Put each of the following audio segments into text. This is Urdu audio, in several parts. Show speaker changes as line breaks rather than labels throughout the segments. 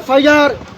FIR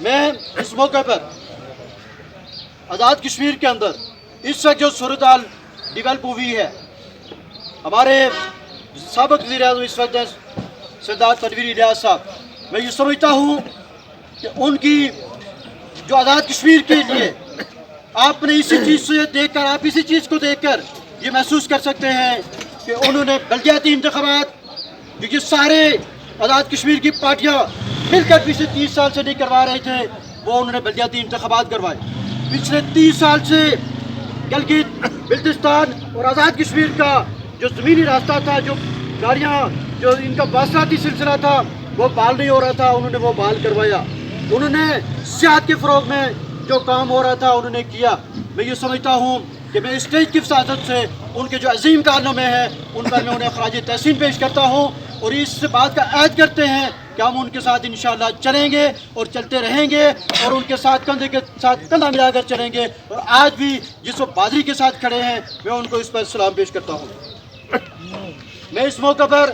میں اس موقع پر آزاد کشمیر کے اندر اس وقت جو صورتحال ڈیولپ ہوئی ہے، ہمارے سابق وزیر اعظم اس وقت سردار تنویر الیاس صاحب، میں یہ سمجھتا ہوں کہ ان کی جو آزاد کشمیر کے لیے آپ نے اسی چیز سے دیکھ کر، آپ اسی چیز کو دیکھ کر یہ محسوس کر سکتے ہیں کہ انہوں نے بلدیاتی انتخابات جو کہ سارے آزاد کشمیر کی پارٹیاں مل کر پچھلے 30 سال سے نہیں کروا رہے تھے، وہ انہوں نے بلدیاتی انتخابات کروائے۔ پچھلے 30 سال سے گلگت بلتستان اور آزاد کشمیر کا جو زمینی راستہ تھا، جو گاڑیاں، جو ان کا مواصلاتی سلسلہ تھا، وہ بحال نہیں ہو رہا تھا، انہوں نے وہ بحال کروایا۔ انہوں نے سیاحت کے فروغ میں جو کام ہو رہا تھا انہوں نے کیا۔ میں یہ سمجھتا ہوں کہ میں اسٹیج کی فسادت سے ان کے جو عظیم کارنامے ہیں ان پر میں انہیں خراج تحسین پیش کرتا ہوں، اور اس بات کا عہد کرتے ہیں کہ ہم ان کے ساتھ انشاءاللہ چلیں گے اور چلتے رہیں گے، اور ان کے ساتھ کندھے کے ساتھ کندھا ملا کر چلیں گے۔ اور آج بھی جس وہ بادری کے ساتھ کھڑے ہیں میں ان کو اس پر سلام پیش کرتا ہوں۔ میں اس موقع پر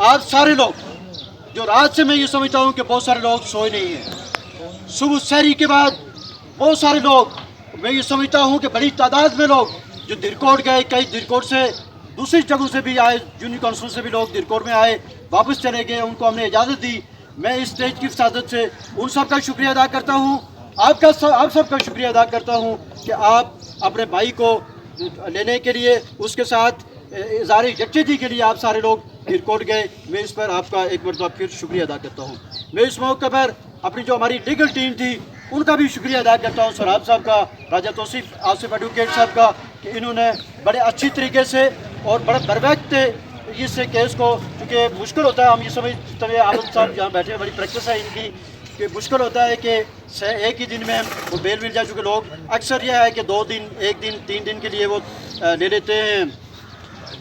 آپ سارے لوگ جو رات سے، میں یہ سمجھتا ہوں کہ بہت سارے لوگ سوئے نہیں ہیں، صبح سحری کے بعد بہت سارے لوگ، میں یہ سمجھتا ہوں کہ بڑی تعداد میں لوگ جو درکوٹ گئے، کئی درکوٹ سے دوسری جگہوں سے بھی آئے، یونین کونسل سے بھی لوگ درکوٹ میں آئے، واپس چلے گئے، ان کو ہم نے اجازت دی۔ میں اس اسٹیج کی فسادت سے ان سب کا شکریہ ادا کرتا ہوں، آپ سب کا شکریہ ادا کرتا ہوں کہ آپ اپنے بھائی کو لینے کے لیے، اس کے ساتھ اظہار یکجہتی کے لیے آپ سارے لوگ درکوٹ گئے۔ میں اس پر آپ کا ایک مرتبہ پھر شکریہ ادا کرتا ہوں۔ میں اس موقع پر اپنی جو ہماری لیگل ٹیم تھی ان کا بھی شکریہ ادا کرتا ہوں، سراب صاحب کا، راجہ توصیف آصف ایڈوکیٹ صاحب کا، کہ انہوں نے بڑے اچھی طریقے سے اور بڑے بروقت اس کیس کو، کیونکہ مشکل ہوتا ہے، ہم یہ سمجھتے ہیں، عالم صاحب جہاں بیٹھے ہیں بڑی پریکٹس ہے ان کی، کہ مشکل ہوتا ہے کہ ایک ہی دن میں وہ بیل مل جائے، چونکہ لوگ اکثر یہ ہے کہ 2 دن، 1 دن، 3 دن کے لیے وہ لے لیتے ہیں،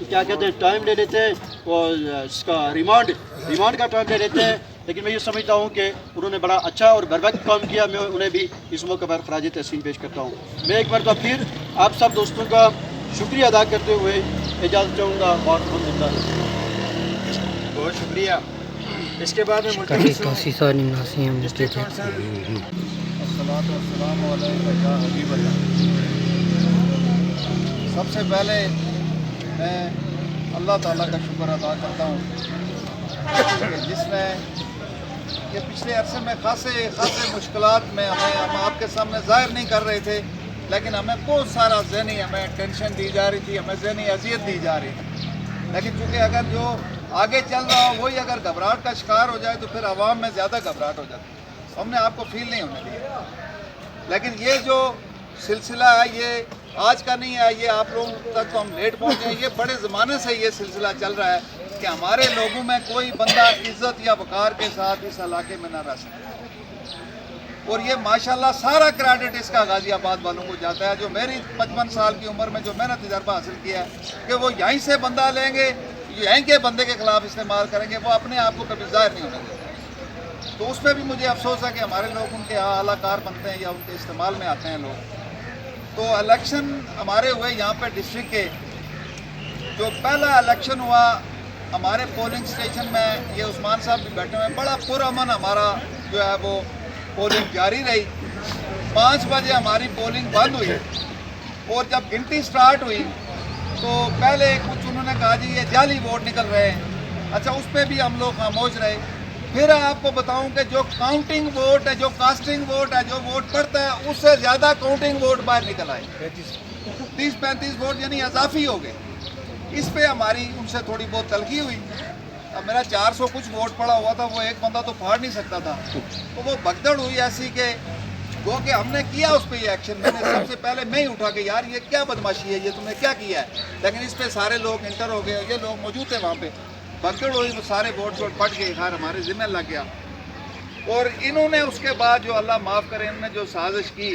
کیا کہتے ہیں، ٹائم لے لیتے ہیں، اور اس کا ریمانڈ کا ٹائم لے لیتے ہیں۔ لیکن میں یہ سمجھتا ہوں کہ انہوں نے بڑا اچھا اور بروقت کام کیا، میں انہیں بھی اس موقع پر خراج تحسین پیش کرتا ہوں۔ میں ایک مرتبہ پھر آپ سب دوستوں کا شکریہ ادا کرتے ہوئے اجازت چاہوں گا، اور
بہت شکریہ۔ اس کے بعد میں ملتمس ہوں ڈسٹرکٹ کونسل
الصلاۃ والسلام علیکہ یا حبیب اللہ۔ سب سے پہلے میں اللہ تعالیٰ کا شکر ادا کرتا ہوں کہ جس نے یہ پچھلے عرصے میں خاصے مشکلات میں ہم آپ کے سامنے ظاہر نہیں کر رہے تھے، لیکن ہمیں بہت سارا ذہنی ہمیں ٹینشن دی جا رہی تھی، ہمیں ذہنی اذیت دی جا رہی تھی، لیکن چونکہ اگر جو آگے چل رہا ہو وہی اگر گھبراہٹ کا شکار ہو جائے تو پھر عوام میں زیادہ گھبراہٹ ہو جاتی ہے، ہم نے آپ کو فیل نہیں ہونے دیا۔ لیکن یہ جو سلسلہ ہے یہ آج کا نہیں ہے، یہ آپ لوگوں تک تو ہم لیٹ پہنچے ہیں، یہ بڑے زمانے سے یہ سلسلہ چل رہا ہے کہ ہمارے لوگوں میں کوئی بندہ عزت یا وقار کے ساتھ اس علاقے میں نہ رہ سکے، اور یہ ماشاءاللہ سارا کریڈٹ اس کا غازی آباد والوں کو جاتا ہے، جو میری 55 سال کی عمر میں جو میں نے تجربہ حاصل کیا ہے کہ وہ یہیں سے بندہ لیں گے، یہیں کے بندے کے خلاف استعمال کریں گے، وہ اپنے آپ کو کبھی ظاہر نہیں ہونے دیتے۔ تو اس پہ بھی مجھے افسوس ہے کہ ہمارے لوگ ان کے اعلیٰ کار بنتے ہیں یا ان کے استعمال میں آتے ہیں لوگ۔ تو الیکشن ہمارے ہوئے یہاں پہ ڈسٹرکٹ کے، جو پہلا الیکشن ہوا ہمارے پولنگ سٹیشن میں، یہ عثمان صاحب بھی بیٹھے ہوئے ہیں، بڑا پرامن ہمارا جو ہے وہ پولنگ جاری رہی۔ 5 بجے ہماری پولنگ بند ہوئی، اور جب گنتی سٹارٹ ہوئی تو پہلے کچھ انہوں نے کہا جی یہ جعلی ووٹ نکل رہے ہیں، اچھا اس پہ بھی ہم لوگ خاموش رہے۔ پھر آپ کو بتاؤں کہ جو کاؤنٹنگ ووٹ ہے، جو کاسٹنگ ووٹ ہے، جو ووٹ پڑتا ہے اس سے زیادہ کاؤنٹنگ ووٹ باہر نکل آئے، 30-35 ووٹ یعنی اضافی ہو گئے۔ اس پہ ہماری ان سے تھوڑی بہت تلخی ہوئی۔ اب میرا 400 کچھ ووٹ پڑا ہوا تھا، وہ ایک بندہ تو پھاڑ نہیں سکتا تھا، تو وہ بھگدڑ ہوئی ایسی کہ گو کہ ہم نے کیا اس پہ یہ ایکشن، میں نے سب سے پہلے میں ہی اٹھا کہ یار یہ کیا بدماشی ہے، یہ تم نے کیا کیا ہے، لیکن اس پہ سارے لوگ انٹر ہو گئے، یہ لوگ موجود تھے وہاں پہ، بھگدڑ ہوئی، وہ سارے ووٹ پٹ گئے، خیر ہمارے ذمہ لگ گیا۔ اور انہوں نے اس کے بعد جو اللہ معاف کرے، انہوں نے جو سازش کی،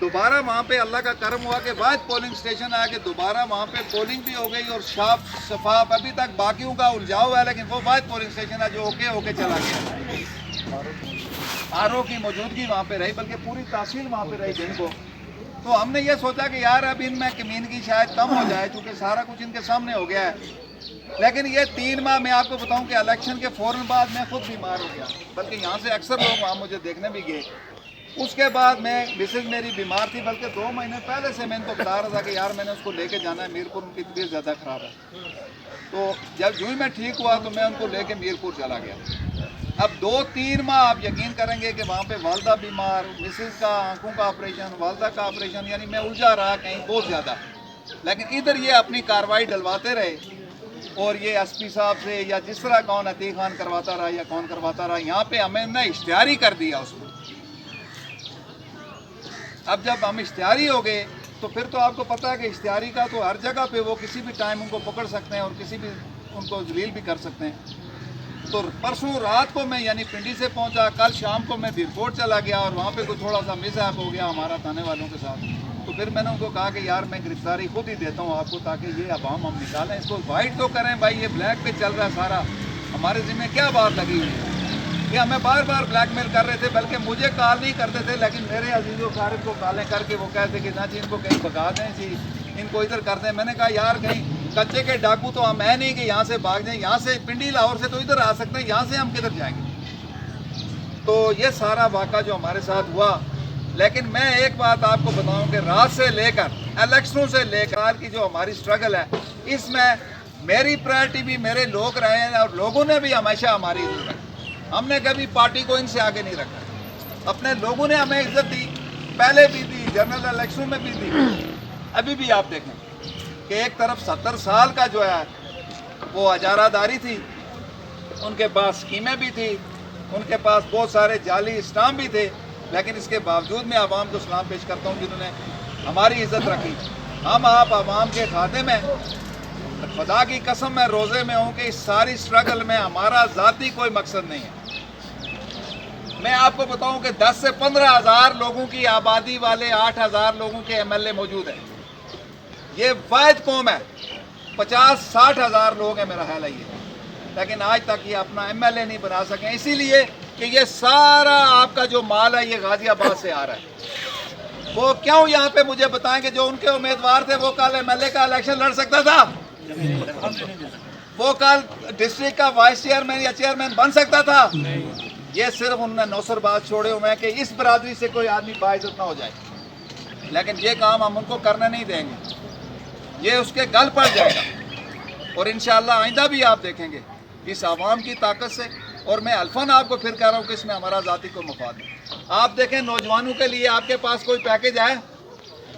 دوبارہ وہاں پہ اللہ کا کرم ہوا کہ واحد پولنگ سٹیشن آیا کہ دوبارہ وہاں پہ پولنگ بھی ہو گئی، اور شفاف ابھی تک باقیوں کا الجھاؤ ہے، لیکن وہ واحد پولنگ سٹیشن ہے جو ہو کے چلا گیا۔ آر او کی موجودگی وہاں پہ رہی، بلکہ پوری تحصیل وہاں پہ رہی دن کو۔ تو ہم نے یہ سوچا کہ یار اب ان میں کمینگی شاید کم ہو جائے، چونکہ سارا کچھ ان کے سامنے ہو گیا ہے۔ لیکن یہ 3 ماہ میں آپ کو بتاؤں کہ الیکشن کے فوراً بعد میں خود بیمار ہو گیا، بلکہ یہاں سے اکثر لوگ وہاں مجھے دیکھنے بھی گئے۔ اس کے بعد میں مسز میری بیمار تھی، بلکہ 2 مہینے پہلے سے میں ان کو بتا رہا تھا کہ یار میں نے اس کو لے کے جانا ہے میرپور، ان کی طبیعت زیادہ خراب ہے۔ تو جب جو ہی میں ٹھیک ہوا تو میں ان کو لے کے میرپور چلا گیا۔ اب 2-3 ماہ آپ یقین کریں گے کہ وہاں پہ والدہ بیمار، مسز کا آنکھوں کا آپریشن، والدہ کا آپریشن، یعنی میں الجھا رہا کہیں بہت زیادہ۔ لیکن ادھر یہ اپنی کارروائی ڈلواتے رہے، اور یہ ایس پی صاحب سے یا جس طرح کون عتیق خان کرواتا رہا یا کون کرواتا رہا، یہاں پہ ہمیں نے اشتہاری کر دیا اس کو۔ اب جب ہم اشتہاری ہو گئے تو پھر تو آپ کو پتہ ہے کہ اشتہاری کا تو ہر جگہ پہ وہ کسی بھی ٹائم ان کو پکڑ سکتے ہیں اور کسی بھی ان کو ذلیل بھی کر سکتے ہیں۔ تو پرسوں رات کو میں یعنی پنڈی سے پہنچا، کل شام کو میں رپورٹ چلا گیا اور وہاں پہ کوئی تھوڑا سا مس ہیپ ہو گیا ہمارا تھانے والوں کے ساتھ۔ تو پھر میں نے ان کو کہا کہ یار میں گرفتاری خود ہی دیتا ہوں آپ کو، تاکہ یہ عوام ہم نکالیں، اس کو وائٹ تو کریں بھائی، یہ بلیک پہ چل رہا ہے سارا، ہمارے ذمہ کیا بات لگی ہوئی ہے؟ یہ ہمیں بار بار بلیک میل کر رہے تھے، بلکہ مجھے کال نہیں کرتے تھے، لیکن میرے عزیز و اقارب کو کالیں کر کے وہ کہتے کہ نہ جی ان کو کہیں بھگا دیں جی، ان کو ادھر کر دیں۔ میں نے کہا یار کہیں کچے کے ڈاکو تو ہم ہیں نہیں کہ یہاں سے بھاگ جائیں، یہاں سے پنڈی لاہور سے تو ادھر آ سکتے ہیں، یہاں سے ہم کدھر جائیں گے؟ تو یہ سارا واقعہ جو ہمارے ساتھ ہوا، لیکن میں ایک بات آپ کو بتاؤں کہ رات سے لے کر الیکشنوں سے لے کر کی جو ہماری سٹرگل ہے، اس میں میری پرائرٹی بھی میرے لوگ رہے ہیں، اور لوگوں نے بھی ہمیشہ ہماری عزت رکھی۔ ہم نے کبھی پارٹی کو ان سے آگے نہیں رکھا، اپنے لوگوں نے ہمیں عزت دی، پہلے بھی دی، جنرل الیکشنوں میں بھی دی، ابھی بھی آپ دیکھیں کہ ایک طرف 70 سال کا جو ہے وہ اجارہ داری تھی، ان کے پاس اسکیمیں بھی تھی، ان کے پاس بہت سارے جعلی اسٹامپ بھی تھے، لیکن اس کے باوجود میں عوام کو سلام پیش کرتا ہوں جنہوں نے ہماری عزت رکھی۔ ہم آپ عوام کے خادم ہیں، خدا کی قسم میں روزے میں ہوں کہ اس ساری سٹرگل میں ہمارا ذاتی کوئی مقصد نہیں ہے۔ میں آپ کو بتاؤں کہ 10 سے 15 ہزار لوگوں کی آبادی والے 8,000 لوگوں کے ایم ایل اے موجود ہیں، یہ واحد قوم ہے، 50-60 ہزار لوگ ہیں میرا خیال ہے یہ، لیکن آج تک یہ اپنا ایم ایل اے نہیں بنا سکے، اسی لیے کہ یہ سارا آپ کا جو مال ہے یہ غازی آباد سے آ رہا ہے۔ وہ کیوں یہاں پہ مجھے بتائیں کہ جو ان کے امیدوار تھے وہ کل ایم ایل اے کا الیکشن لڑ سکتا تھا؟ وہ کل ڈسٹرکٹ کا وائس چیئرمین یا چیئرمین بن سکتا تھا؟ یہ صرف انہوں نے نوسر باز چھوڑے ہوئے ہیں کہ اس برادری سے کوئی آدمی باعزت نہ ہو جائے، لیکن یہ کام ہم ان کو کرنے نہیں دیں گے، یہ اس کے گل پڑ جائے گا، اور انشاءاللہ آئندہ بھی آپ دیکھیں گے اس عوام کی طاقت سے۔ اور میں الفاً آپ کو پھر کہہ رہا ہوں کہ اس میں ہمارا ذاتی کوئی مفاد ہے۔ آپ دیکھیں نوجوانوں کے لیے آپ کے پاس کوئی پیکیج ہے؟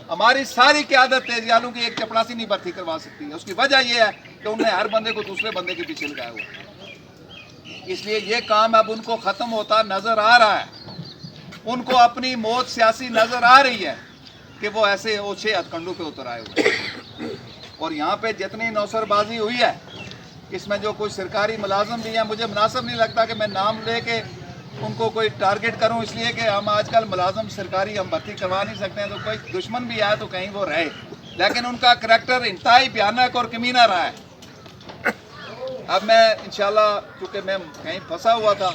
ہماری ساری قیادت تیزیالوں کی ایک چپڑاسی نہیں بھرتی کروا سکتی ہے، اس کی وجہ یہ ہے کہ انہوں نے ہر بندے کو دوسرے بندے کے پیچھے لگایا ہوا ہے۔ اس لیے یہ کام اب ان کو ختم ہوتا نظر آ رہا ہے، ان کو اپنی موت سیاسی نظر آ رہی ہے کہ وہ ایسے اوچھے ہتھ کنڈوں پہ اتر آئے ہوئے ہیں۔ اور یہاں پہ جتنی نوسر بازی ہوئی ہے، اس میں جو کچھ سرکاری ملازم بھی ہیں، مجھے مناسب نہیں لگتا کہ میں نام لے کے ان کو کوئی ٹارگٹ کروں، اس لیے کہ ہم آج کل ملازم سرکاری ہم بھرتی کروا نہیں سکتے ہیں، تو کوئی دشمن بھی آئے تو کہیں وہ رہے، لیکن ان کا کریکٹر انتہائی بھیانک اور کمینہ رہا ہے۔ اب میں انشاءاللہ چونکہ میں کہیں پھنسا ہوا تھا،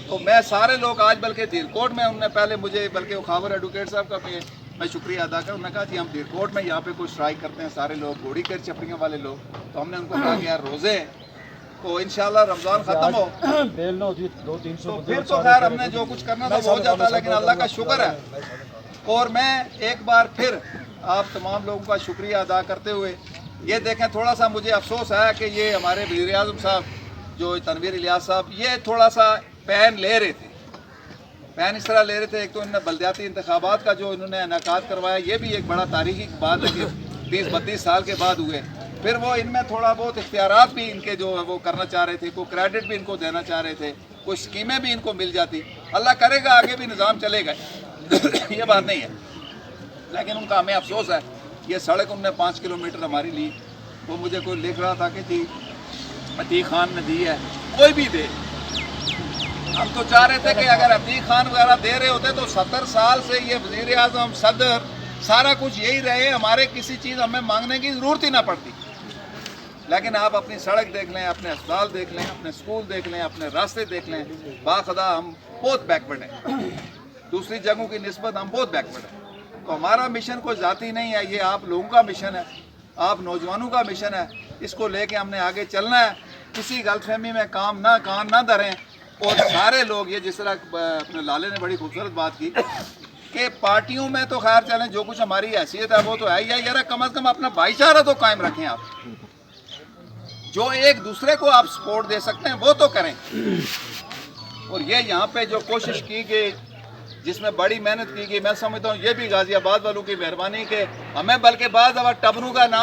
تو میں سارے لوگ آج بلکہ دھیرکوٹ میں انہوں نے پہلے مجھے بلکہ اخاور ایڈوکیٹ صاحب کا بھی میں شکریہ ادا کروں، انہوں نے کہا جی ہم دھیرکوٹ میں یہاں پہ کوئی اسٹرائک کرتے ہیں سارے لوگ، گھوڑی کر چپڑیاں والے لوگ، تو ہم نے ان کو کہا کہ یار روزے ہیں تو انشاءاللہ رمضان ختم ہو تو پھر تو خیر ہم نے جو کچھ کرنا تھا وہ ہو جاتا ہے، لیکن اللہ کا شکر ہے۔ اور میں ایک بار پھر آپ تمام لوگوں کا شکریہ ادا کرتے ہوئے یہ دیکھیں، تھوڑا سا مجھے افسوس ہے کہ یہ ہمارے وزیر اعظم صاحب جو تنویر الیاس صاحب یہ تھوڑا سا پین لے رہے تھے، پین اس طرح لے رہے تھے، ایک تو انہوں نے بلدیاتی انتخابات کا جو انہوں نے انعقاد کروایا یہ بھی ایک بڑا تاریخی بات ہے کہ 30-32 سال کے بعد ہوئے، پھر وہ ان میں تھوڑا بہت اختیارات بھی ان کے جو ہے وہ کرنا چاہ رہے تھے، کوئی کریڈٹ بھی ان کو دینا چاہ رہے تھے، کوئی اسکیمیں بھی ان کو مل جاتی، اللہ کرے گا آگے بھی نظام چلے گا یہ بات نہیں ہے، لیکن ان کا ہمیں افسوس ہے۔ یہ سڑک انہوں نے 5 کلومیٹر ہماری لی، وہ مجھے کوئی لکھ رہا تھا کہ جی عتیق خان نے دی ہے، کوئی بھی دے، ہم تو چاہ رہے تھے کہ اگر عتیق خان وغیرہ دے رہے ہوتے تو 70 سال سے یہ وزیر اعظم صدر سارا کچھ یہی رہے، ہمارے کسی چیز ہمیں مانگنے کی ضرورت ہی نہ پڑتی، لیکن آپ اپنی سڑک دیکھ لیں، اپنے اسپتال دیکھ لیں، اپنے اسکول دیکھ لیں، اپنے راستے دیکھ لیں، باخدا ہم بہت بیکورڈ ہیں، دوسری جگہوں کی نسبت ہم بہت بیکورڈ ہیں۔ تو ہمارا مشن کوئی ذاتی نہیں ہے، یہ آپ لوگوں کا مشن ہے، آپ نوجوانوں کا مشن ہے، اس کو لے کے ہم نے آگے چلنا ہے. کسی غلط فہمی میں کان نہ دھریں. اور سارے لوگ یہ جس طرح اپنے لالے نے بڑی خوبصورت بات کی کہ پارٹیوں میں تو خیر چلیں جو کچھ ہماری حیثیت ہے وہ تو ہے ہی ہے یار, کم از کم اپنا بھائی چارہ تو قائم رکھیں. آپ جو ایک دوسرے کو آپ سپورٹ دے سکتے ہیں وہ تو کریں. اور یہ یہاں پہ جو کوشش کی گئی جس میں بڑی محنت کی گئی, میں سمجھتا ہوں یہ بھی غازی آباد والوں کی مہربانی کہ ہمیں بلکہ بعض ٹبروں کا نام